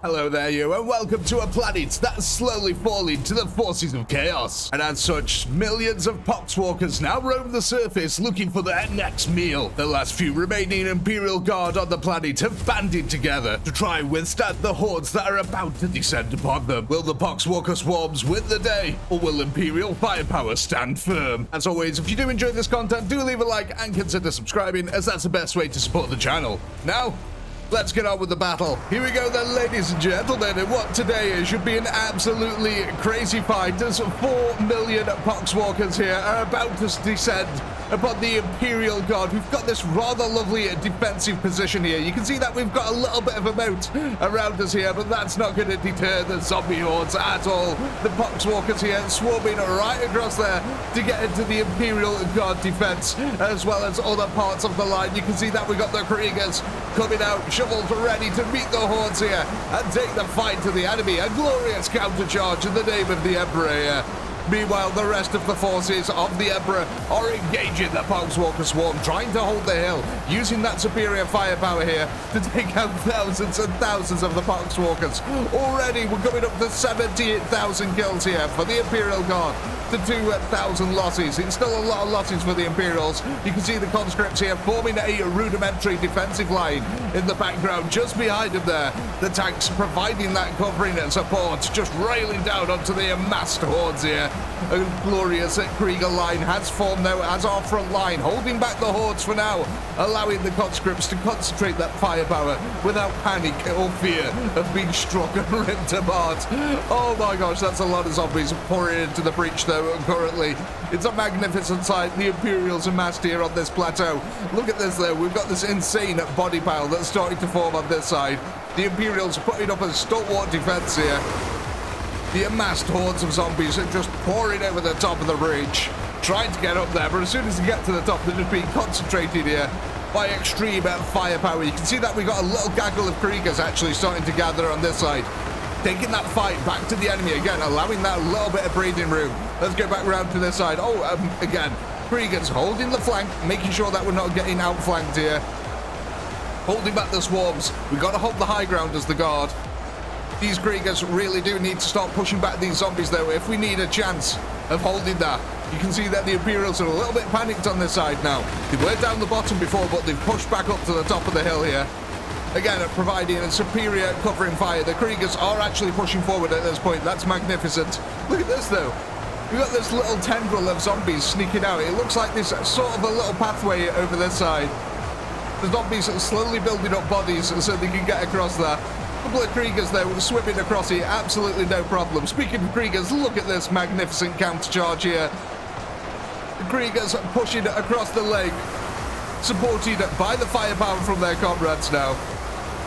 Hello there, you, and welcome to a planet that's slowly falling to the forces of chaos. And as such, millions of poxwalkers now roam the surface looking for their next meal. The last few remaining Imperial Guard on the planet have banded together to try and withstand the hordes that are about to descend upon them. Will the poxwalker swarms win the day, or will Imperial firepower stand firm? As always, if you do enjoy this content, do leave a like and consider subscribing, as that's the best way to support the channel. Now, let's get on with the battle. Here we go then, ladies and gentlemen, and what today should be an absolutely crazy fight as 4 million poxwalkers here are about to descend upon the Imperial Guard. We've got this rather lovely defensive position here. You can see that we've got a little bit of a moat around us here, but that's not going to deter the zombie hordes at all. The poxwalkers here swarming right across there to get into the Imperial Guard defense, as well as other parts of the line. You can see that we've got the Kriegers coming out, shovels ready to meet the hordes here and take the fight to the enemy. A glorious countercharge in the name of the Emperor here. Meanwhile, the rest of the forces of the Emperor are engaging the poxwalker swarm, trying to hold the hill, using that superior firepower here to take out thousands and thousands of the poxwalkers. Already, we're coming up to 78,000 kills here for the Imperial Guard to 2,000 losses. It's still a lot of losses for the Imperials. You can see the conscripts here forming a rudimentary defensive line in the background just behind them there. The tanks providing that covering and support, just railing down onto the amassed hordes here. A glorious Krieger line has formed now as our front line, holding back the hordes for now, allowing the conscripts to concentrate that firepower without panic or fear of being struck and ripped apart. Oh my gosh, that's a lot of zombies pouring into the breach though currently. It's a magnificent sight. The Imperials amassed here on this plateau. Look at this though, we've got this insane body pile that's starting to form on this side. The Imperials are putting up a stalwart defense here. The amassed hordes of zombies are just pouring over the top of the breach, trying to get up there, but as soon as they get to the top, they're just being concentrated here by extreme firepower. You can see that we got a little gaggle of Kriegers actually starting to gather on this side, taking that fight back to the enemy again, allowing that little bit of breathing room. Let's go back around to this side. Again, Kriegers holding the flank, making sure that we're not getting outflanked here, holding back the swarms. We've got to hold the high ground as the Guard. These Kriegers really do need to start pushing back these zombies though if we need a chance of holding that. You can see that the Imperials are a little bit panicked on this side now. They were down the bottom before, but they've pushed back up to the top of the hill here. Again, providing a superior covering fire. The Kriegers are actually pushing forward at this point. That's magnificent. Look at this though. We've got this little tendril of zombies sneaking out. It looks like this sort of a little pathway over this side. The zombies are slowly building up bodies so they can get across there. A couple of Kriegers though swimming across here, absolutely no problem. Speaking of Kriegers, look at this magnificent countercharge here. The Kriegers pushing across the lake, supported by the firepower from their comrades now.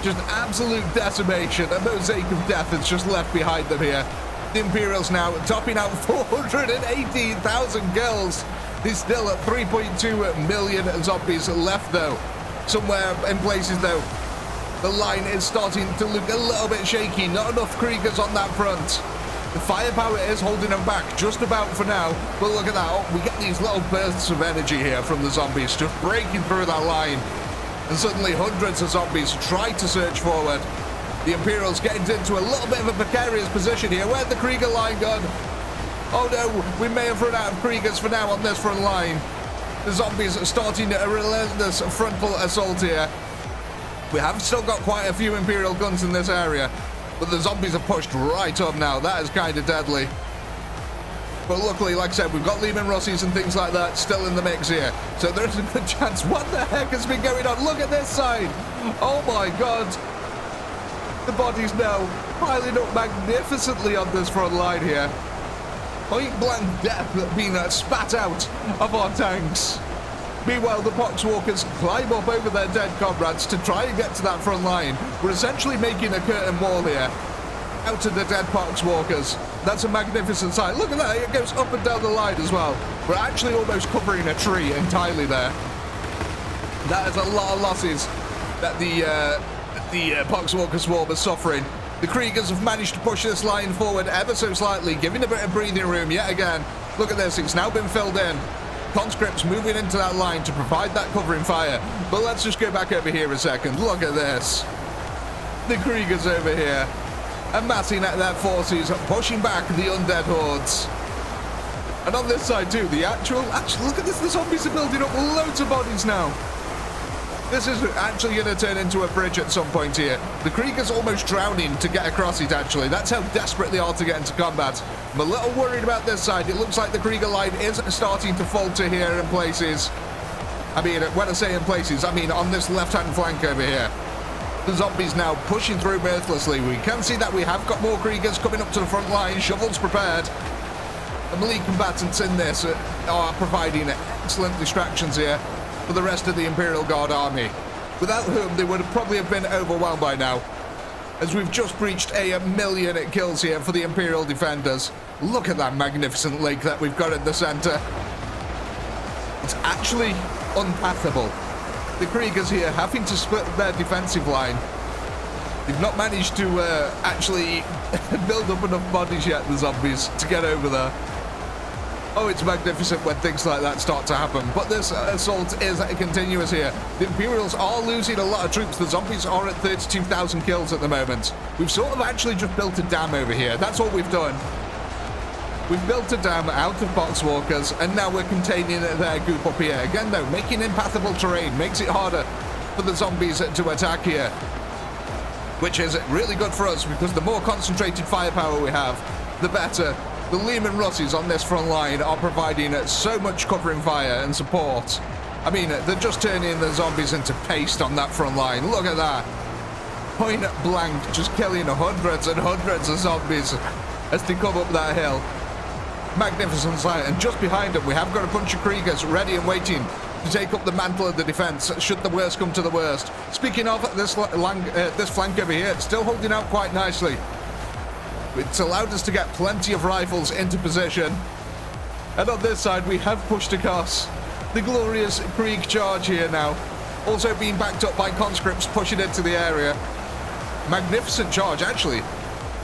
Just absolute decimation, a mosaic of death that's just left behind them here. The Imperials now topping out 418,000 kills. There's still at 3.2 million zombies left though. Somewhere in places though, the line is starting to look a little bit shaky. Not enough Kriegers on that front. The firepower is holding them back just about for now. But look at that. Oh, we get these little bursts of energy here from the zombies just breaking through that line. And suddenly hundreds of zombies try to surge forward. The Imperials getting into a little bit of a precarious position here. Where's the Krieger line gone? Oh no, we may have run out of Kriegers for now on this front line. The zombies are starting a relentless frontal assault here. We have still got quite a few Imperial guns in this area, but the zombies are pushed right up now. That is kind of deadly. But luckily, like I said, we've got Leman Russes and things like that still in the mix here. So there's a good chance. What the heck has been going on? Look at this side. Oh my God. The bodies now piling up magnificently on this front line here. Point blank death being spat out of our tanks. Meanwhile, the poxwalkers climb up over their dead comrades to try and get to that front line. We're essentially making a curtain wall here out of the dead poxwalkers. That's a magnificent sight. Look at that, it goes up and down the line as well. We're actually almost covering a tree entirely there. That is a lot of losses that the poxwalker swarm is suffering. The Kriegers have managed to push this line forward ever so slightly, giving a bit of breathing room yet again. Look at this, it's now been filled in. Conscripts moving into that line to provide that covering fire. But let's just go back over here a second. Look at this. The Kriegers over here amassing at their forces, pushing back the undead hordes. And on this side too, actually, look at this, the zombies are building up loads of bodies now. This is actually going to turn into a bridge at some point here. The Krieger's almost drowning to get across it, actually. That's how desperate they are to get into combat. I'm a little worried about this side. It looks like the Krieger line is starting to falter here in places. I mean, when I say in places, I mean on this left-hand flank over here. The zombies now pushing through mirthlessly. We can see that we have got more Kriegers coming up to the front line. Shovels prepared. The melee combatants in this are providing excellent distractions here for the rest of the Imperial Guard army, without whom they would probably have been overwhelmed by now, as we've just breached 1,000,000 kills here for the Imperial defenders. Look at that magnificent lake that we've got in the center. It's actually unpathable. The Kriegers here having to split their defensive line. They've not managed to actually build up enough bodies yet, the zombies, to get over there. Oh, it's magnificent when things like that start to happen. But this assault is continuous here. The Imperials are losing a lot of troops. The zombies are at 32,000 kills at the moment. We've sort of actually just built a dam over here. That's all we've done. We've built a dam out of boxwalkers, and now we're containing their group up here. Again, though, making impassable terrain makes it harder for the zombies to attack here, which is really good for us, because the more concentrated firepower we have, the better. The Lehman Russes on this front line are providing so much covering fire and support. I mean, they're just turning the zombies into paste on that front line. Look at that. Point blank, just killing hundreds and hundreds of zombies as they come up that hill. Magnificent sight. And just behind them, we have got a bunch of Kriegers ready and waiting to take up the mantle of the defense, should the worst come to the worst. Speaking of this flank over here, it's still holding out quite nicely. It's allowed us to get plenty of rifles into position. And on this side, we have pushed across the glorious Krieg charge here now. Also being backed up by conscripts pushing into the area. Magnificent charge, actually.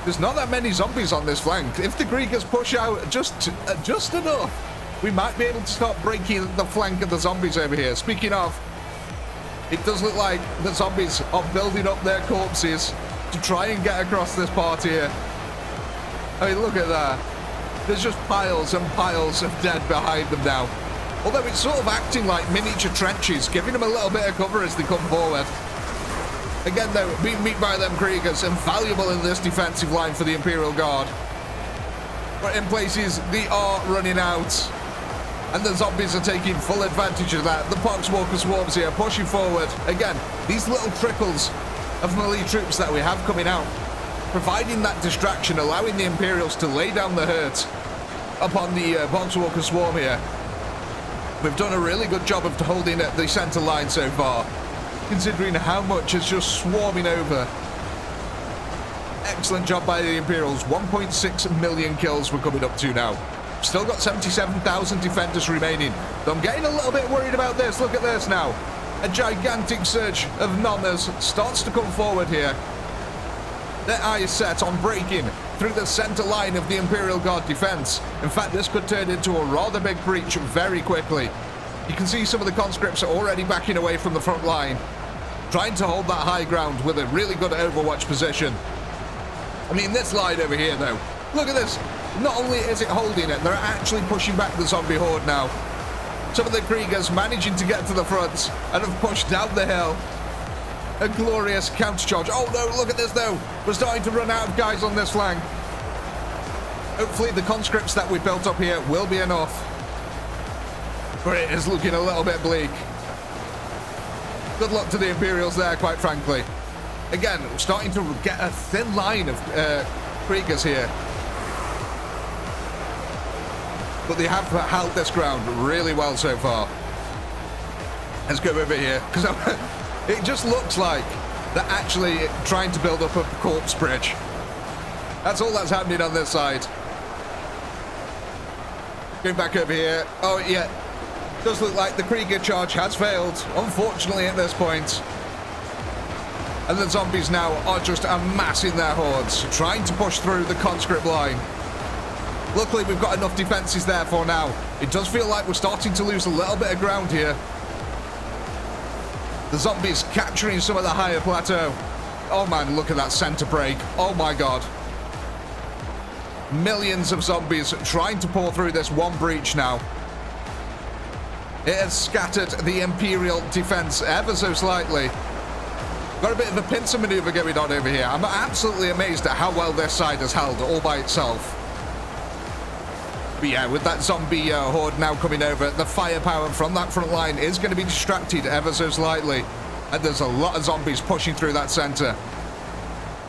There's not that many zombies on this flank. If the Kriegers push out just enough, we might be able to start breaking the flank of the zombies over here. Speaking of, it does look like the zombies are building up their corpses to try and get across this part here. I mean, look at that. There's just piles and piles of dead behind them now. Although it's sort of acting like miniature trenches, giving them a little bit of cover as they come forward. Again, though, being met by them Kriegers, invaluable in this defensive line for the Imperial Guard. But in places, they are running out. And the zombies are taking full advantage of that. The Poxwalker swarms here, pushing forward. Again, these little trickles of melee troops that we have coming out, providing that distraction, allowing the Imperials to lay down the hurt upon the Poxwalker swarm here. We've done a really good job of holding at the center line so far, considering how much is just swarming over. Excellent job by the Imperials. 1.6 million kills we're coming up to now. Still got 77,000 defenders remaining. Though I'm getting a little bit worried about this. Look at this now. A gigantic surge of Nommers starts to come forward here. Their eyes set on breaking through the center line of the Imperial Guard defense. In fact, this could turn into a rather big breach very quickly. You can see some of the conscripts are already backing away from the front line, trying to hold that high ground with a really good overwatch position. I mean, this line over here, though, look at this. Not only is it holding it, they're actually pushing back the zombie horde now. Some of the Kriegers managing to get to the front and have pushed down the hill. A glorious counter-charge. Oh no, look at this though. We're starting to run out of guys on this flank. Hopefully the conscripts that we built up here will be enough. But it is looking a little bit bleak. Good luck to the Imperials there, quite frankly. Again, we're starting to get a thin line of Kriegers here. But they have held this ground really well so far. Let's go over here, because it just looks like they're actually trying to build up a corpse bridge. That's all that's happening on this side. Going back over here. Oh, yeah. Does look like the Krieger charge has failed, unfortunately, at this point. And the zombies now are just amassing their hordes, trying to push through the conscript line. Luckily, we've got enough defenses there for now. It does feel like we're starting to lose a little bit of ground here. The zombies capturing some of the higher plateau. Oh man, look at that center break. Oh my god. Millions of zombies trying to pour through this one breach now. It has scattered the Imperial defense ever so slightly. Got a bit of a pincer maneuver going on over here. I'm absolutely amazed at how well this side has held all by itself. But yeah, with that zombie horde now coming over, the firepower from that front line is going to be distracted ever so slightly. And there's a lot of zombies pushing through that center.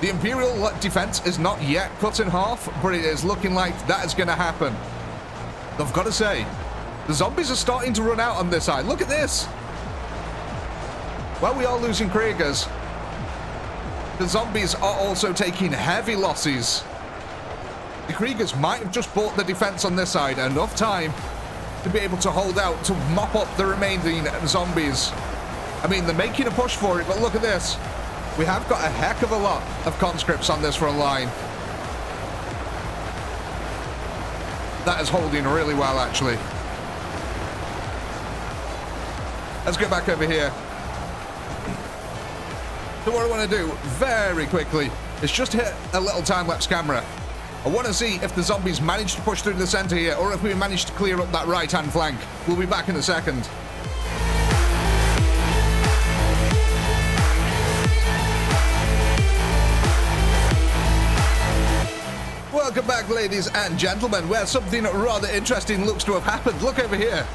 The Imperial defense is not yet cut in half, but it is looking like that is going to happen. I've got to say, the zombies are starting to run out on this side. Look at this. While we are losing Kriegers, the zombies are also taking heavy losses. The Kriegers might have just bought the defense on this side enough time to be able to hold out to mop up the remaining zombies. I mean, they're making a push for it, but look at this. We have got a heck of a lot of conscripts on this front line. That is holding really well, actually. Let's go back over here. So what I want to do very quickly is just hit a little time-lapse camera. I want to see if the zombies manage to push through the center here or if we manage to clear up that right-hand flank. We'll be back in a second. Welcome back, ladies and gentlemen, where something rather interesting looks to have happened. Look over here.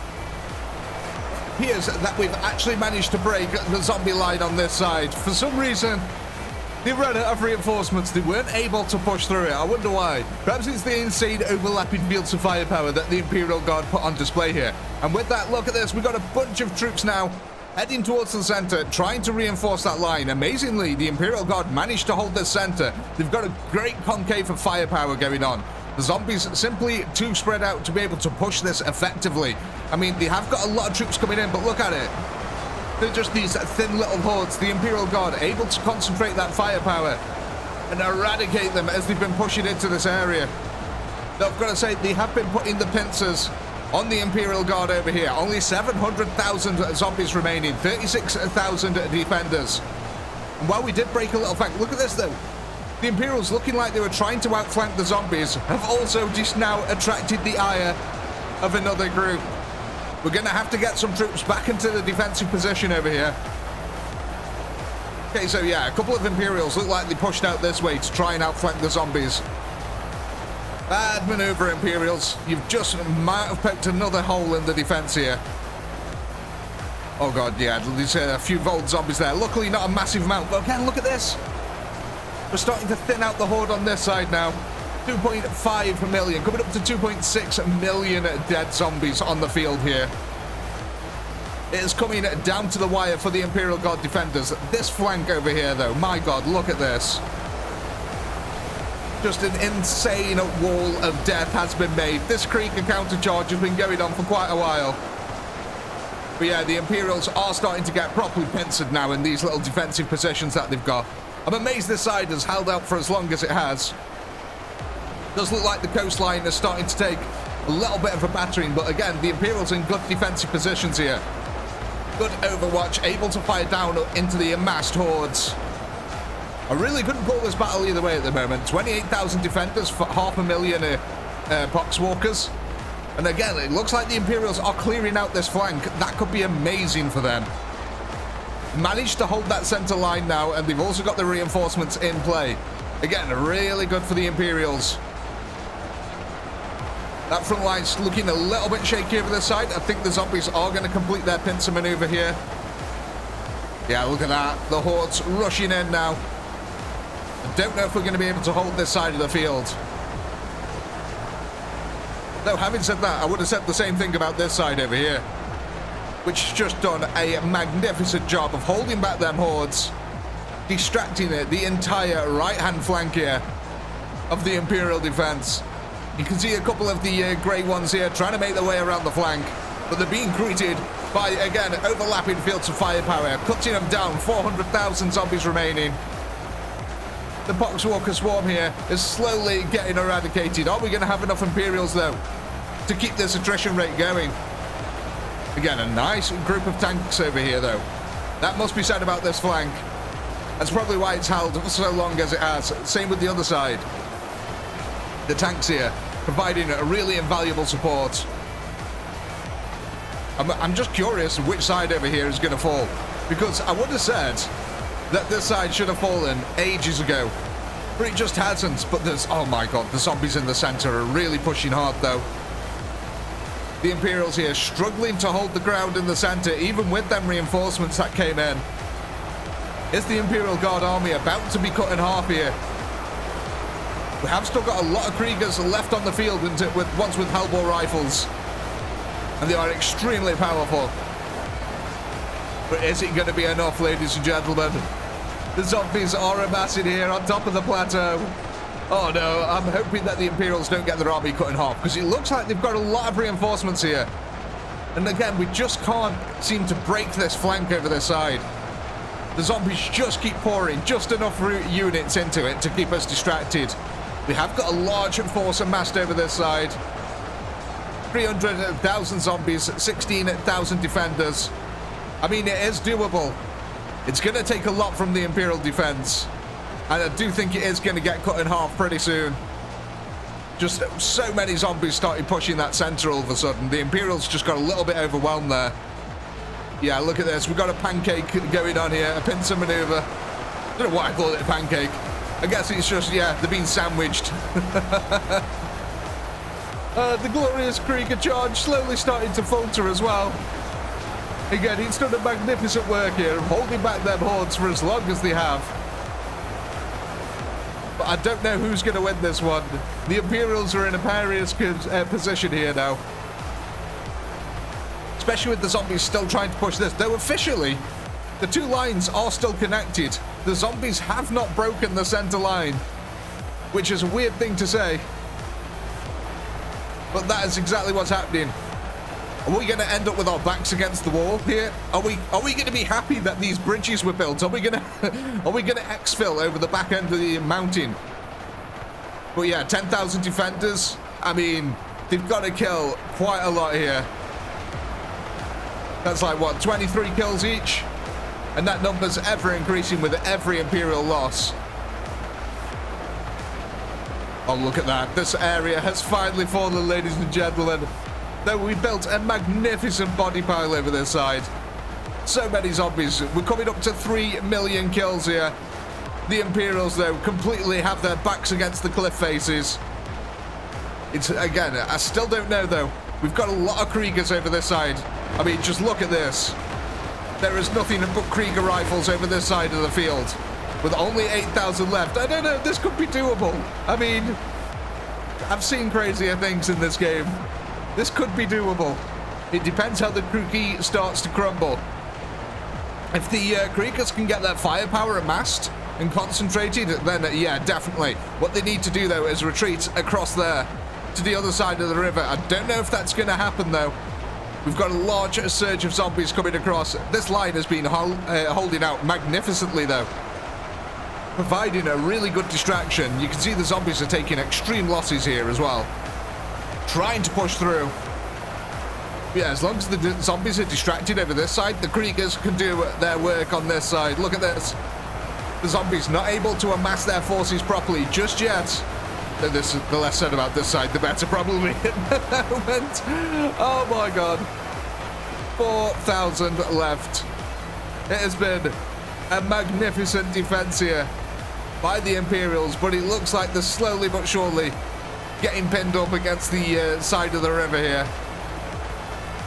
It appears that we've actually managed to break the zombie line on this side. For some reason, they ran out of reinforcements. They weren't able to push through it. I wonder why. Perhaps it's the insane overlapping fields of firepower that the Imperial Guard put on display here. And with that, look at this. We've got a bunch of troops now heading towards the center, trying to reinforce that line. Amazingly, the Imperial Guard managed to hold this center. They've got a great concave of firepower going on. The zombies simply too spread out to be able to push this effectively. I mean, they have got a lot of troops coming in, but look at it. They're just these thin little hordes. The Imperial Guard able to concentrate that firepower and eradicate them as they've been pushing into this area. Though I've got to say, they have been putting the pincers on the Imperial Guard over here. Only 700,000 zombies remaining, 36,000 defenders. And while we did break a little flank, look at this though. The Imperials, looking like they were trying to outflank the zombies, have also just now attracted the ire of another group. We're going to have to get some troops back into the defensive position over here. Okay, so yeah, a couple of Imperials look like they pushed out this way to try and outflank the zombies. Bad maneuver, Imperials. You've just might have poked another hole in the defense here. Oh god, yeah, there's a few Vold zombies there. Luckily not a massive amount, but again, look at this. We're starting to thin out the horde on this side now. 2.5 million, coming up to 2.6 million dead zombies on the field here. It is coming down to the wire for the Imperial Guard defenders. This flank over here, though, my god, look at this. Just an insane wall of death has been made. This Krieger countercharge has been going on for quite a while. But yeah, the Imperials are starting to get properly pincered now in these little defensive positions that they've got. I'm amazed this side has held out for as long as it has. Does look like the coastline is starting to take a little bit of a battering, but again, the Imperials in good defensive positions here. Good overwatch, able to fire down into the amassed hordes. I really couldn't call this battle either way at the moment. 28,000 defenders for 500,000 Poxwalkers. And again, it looks like the Imperials are clearing out this flank. That could be amazing for them. Managed to hold that center line now, and they've also got the reinforcements in play. Again, really good for the Imperials. That front line's looking a little bit shaky over this side. I think the zombies are going to complete their pincer maneuver here. Yeah, look at that. The hordes rushing in now. I don't know if we're going to be able to hold this side of the field. Though, having said that, I would have said the same thing about this side over here, which has just done a magnificent job of holding back them hordes, distracting the entire right-hand flank here of the Imperial defense. You can see a couple of the grey ones here trying to make their way around the flank, but they're being greeted by, again, overlapping fields of firepower, cutting them down. 400,000 zombies remaining. The Poxwalker swarm here is slowly getting eradicated. Are we going to have enough Imperials, though, to keep this attrition rate going? Again, a nice group of tanks over here, though. That must be said about this flank. That's probably why it's held for so long as it has. Same with the other side. The tanks here, providing a really invaluable support. I'm just curious which side over here is going to fall, because I would have said that this side should have fallen ages ago, but it just hasn't. But there's, oh my god, the zombies in the center are really pushing hard though. The Imperials here struggling to hold the ground in the center, even with them reinforcements that came in. Is the Imperial Guard army about to be cut in half here? We have still got a lot of Kriegers left on the field, with ones with Hellbore rifles, and they are extremely powerful. But is it going to be enough, ladies and gentlemen? The zombies are amassing here on top of the plateau. Oh no, I'm hoping that the Imperials don't get their army cut in half, because it looks like they've got a lot of reinforcements here. And again, we just can't seem to break this flank over this side. The zombies just keep pouring just enough units into it to keep us distracted. We have got a large force amassed over this side. 300,000 zombies, 16,000 defenders. I mean, it is doable. It's going to take a lot from the Imperial defense. And I do think it is going to get cut in half pretty soon. Just so many zombies started pushing that center all of a sudden. The Imperials just got a little bit overwhelmed there. Yeah, look at this. We've got a pancake going on here. A pincer maneuver. I don't know why I call it a pancake. I guess it's just, yeah, they're being sandwiched. The glorious Krieger charge slowly starting to falter as well. Again, he's done a magnificent work here, holding back them hordes for as long as they have. But I don't know who's going to win this one. The Imperials are in a precarious position here now. Especially with the zombies still trying to push this. Though officially, the two lines are still connected. The zombies have not broken the center line, which is a weird thing to say. But that is exactly what's happening. Are we going to end up with our backs against the wall here? Are we going to be happy that these bridges were built? Are we going to exfil over the back end of the mountain? But yeah, 10,000 defenders. I mean, they've got to kill quite a lot here. That's like, what, 23 kills each? And that number's ever increasing with every Imperial loss. Oh, look at that. This area has finally fallen, ladies and gentlemen. Though we built a magnificent body pile over this side. So many zombies. We're coming up to 3 million kills here. The Imperials, though, completely have their backs against the cliff faces. It's, again, I still don't know, though. We've got a lot of Kriegers over this side. I mean, just look at this. There is nothing but Krieger rifles over this side of the field. With only 8,000 left. I don't know, this could be doable. I mean, I've seen crazier things in this game. This could be doable. It depends how the Krieger starts to crumble. If the Kriegers can get that firepower amassed and concentrated, then yeah, definitely. What they need to do, though, is retreat across there to the other side of the river. I don't know if that's going to happen, though. We've got a large surge of zombies coming across. This line has been holding out magnificently, though. Providing a really good distraction. You can see the zombies are taking extreme losses here as well. Trying to push through. Yeah, as long as the zombies are distracted over this side, the Kriegers can do their work on this side. Look at this. The zombies not able to amass their forces properly just yet. The less said about this side, the better probably at the moment. Oh my god. 4,000 left. It has been a magnificent defense here by the Imperials, but it looks like they're slowly but surely getting pinned up against the side of the river here.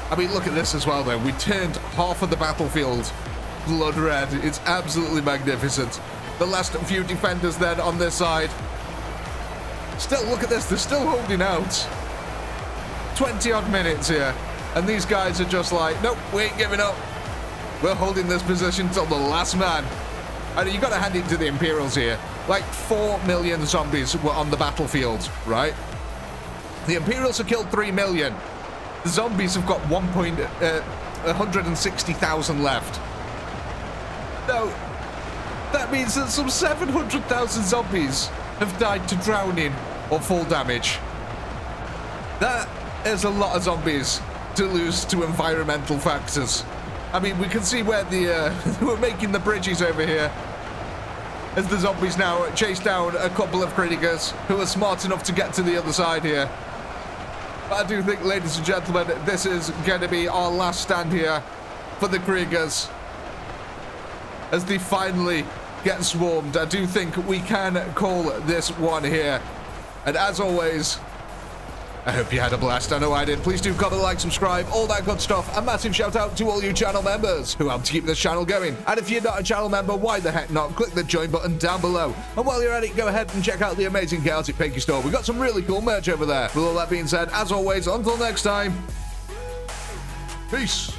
I mean, look at this as well, though. We turned half of the battlefield blood red. It's absolutely magnificent. The last few defenders then on this side. Still, look at this. They're still holding out. 20-odd minutes here. And these guys are just like, nope, we ain't giving up. We're holding this position till the last man. And you've got to hand it to the Imperials here. Like 4 million zombies were on the battlefield, right? The Imperials have killed 3 million. The zombies have got 160,000 left. Now, that means that some 700,000 zombies have died to drowning or fall damage. That is a lot of zombies to lose to environmental factors. I mean, we can see where the we're making the bridges over here. as the zombies now chase down a couple of Kriegers who are smart enough to get to the other side here. But I do think, ladies and gentlemen, this is going to be our last stand here for the Kriegers as they finally get swarmed. I do think we can call this one here. And as always, I hope you had a blast. I know I did. Please do comment, like, subscribe, all that good stuff. A massive shout out to all you channel members who help to keep this channel going. And if you're not a channel member, why the heck not? Click the join button down below. And while you're at it, go ahead and check out the amazing Chaotic Pinky store. We've got some really cool merch over there. With all that being said, as always, until next time, peace.